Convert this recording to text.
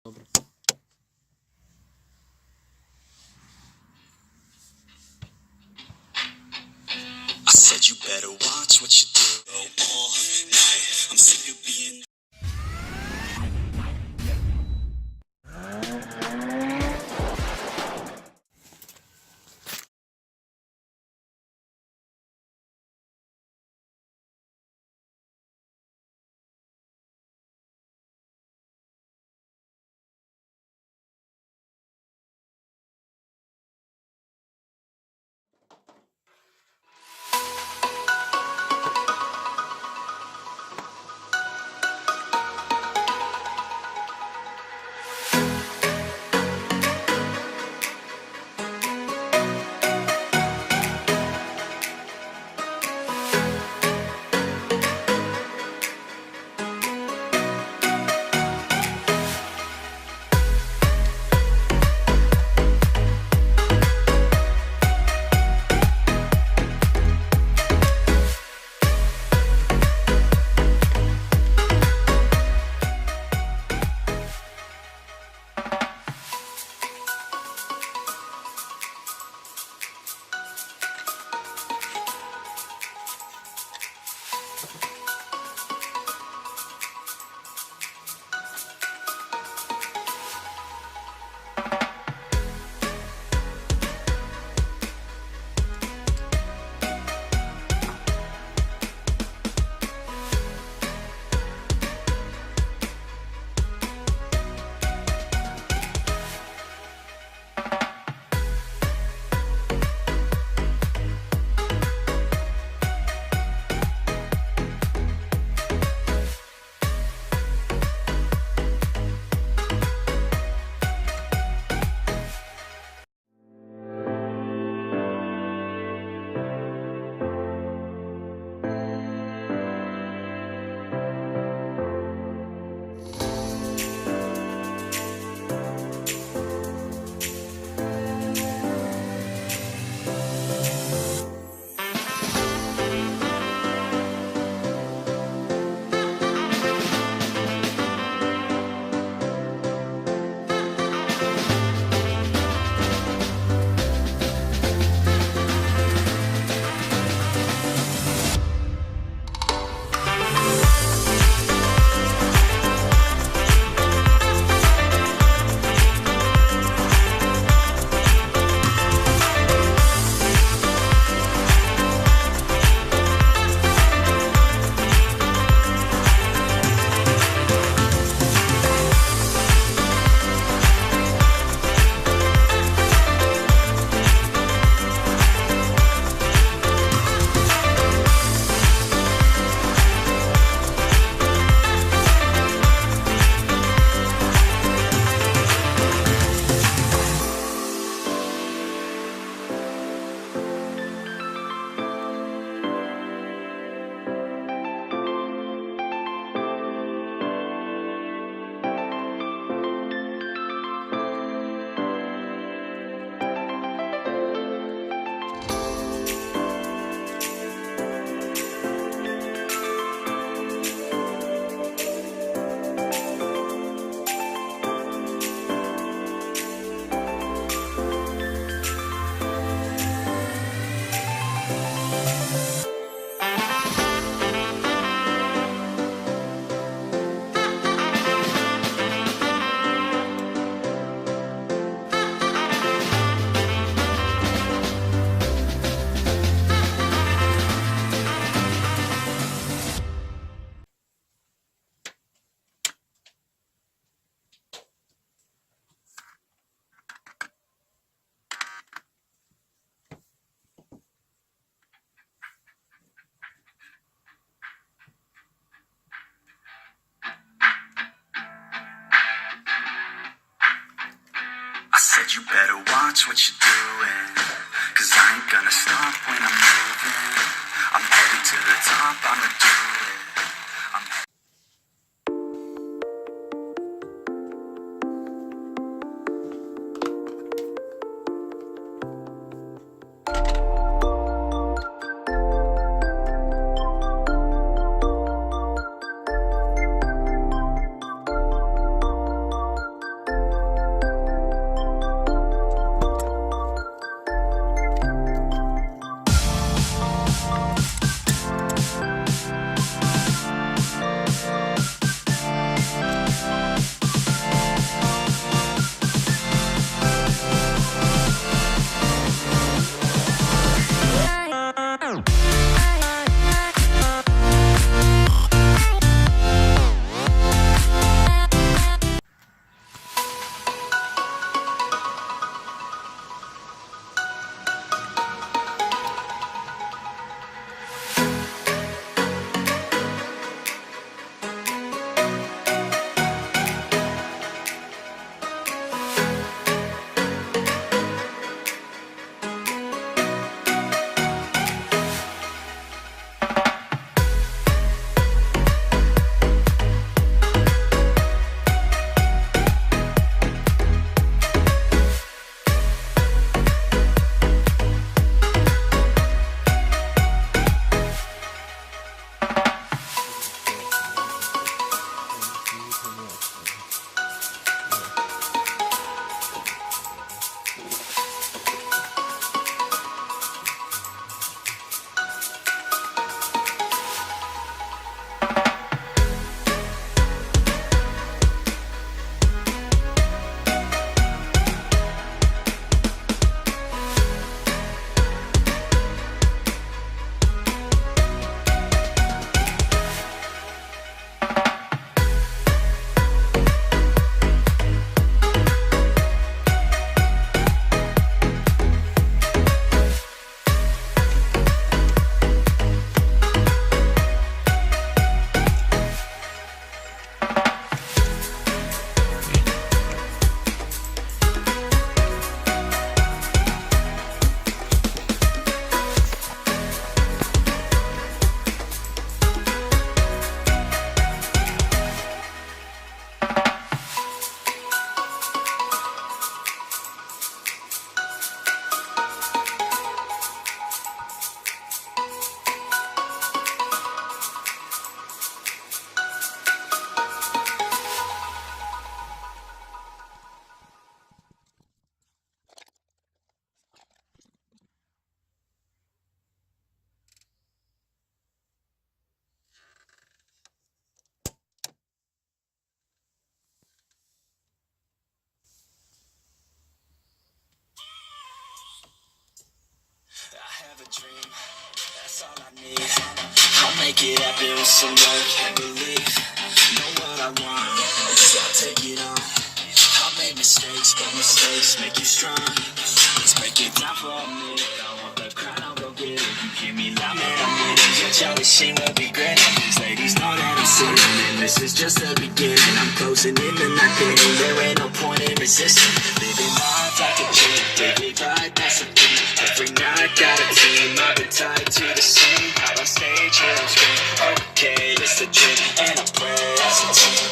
Dobro. I said you better watch what you do all night. I'm sick of being said you better watch what you're doing, 'cause I ain't gonna stop when I'm moving. I'm headed to the top, I'ma do it. a dream, that's all I need. I'll make it happen with some work and belief. Know what I want, so I'll take it on. I'll make mistakes, but mistakes make you strong. Let's break it down for a minute. I want the crown, I'll go get it. You hear me loud, man, I'm with it. Your childish sheen will be grinning. These ladies know that I'm sinning, and this is just the beginning. I'm closing in the night getting. There ain't no point in resisting. Living life like a dream, take it right, that's the thing. Every night got a team, I've been tied to the scene. Out on stage, here on screen. Okay, it's a dream, and I pray that's a team.